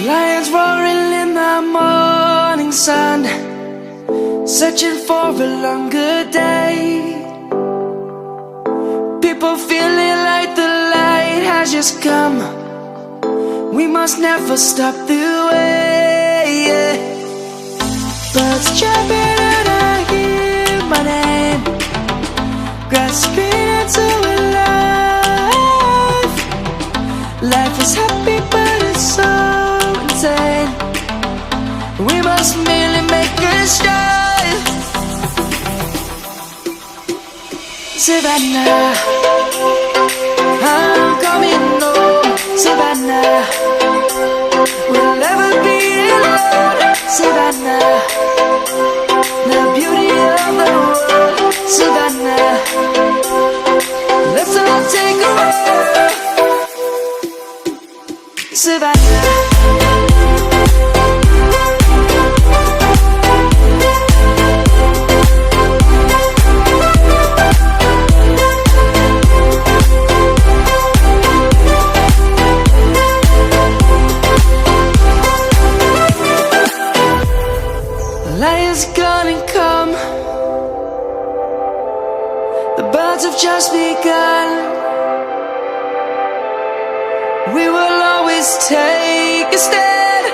Lions roaring in the morning sun, searching for a longer day. People feeling like the light has just come. We must never stop the way. Birds chirping and I hear my name, grasping into a life. Life is happy but it's so insane. We must merely make a start. Savannah, I'm coming home. Savannah, we'll never be alone. Savannah, the beauty of the world. Savannah, let's all take a ride. Savannah. Lion's gonna come. The birds have just begun. We will always take a stand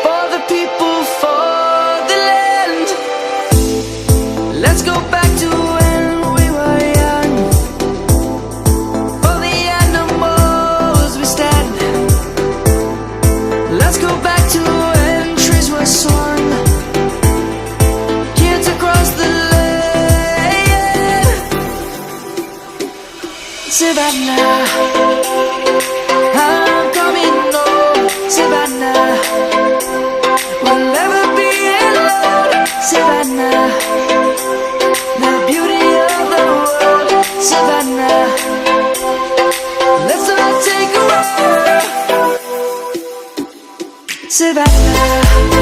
for the people, for the land. Let's go back to when we were young. For the animals we stand. Let's go back to when trees were swung. Savannah, I'm coming home. Savannah, we'll never be alone. Savannah, the beauty of the world. Savannah, let's all take a ride. Savannah.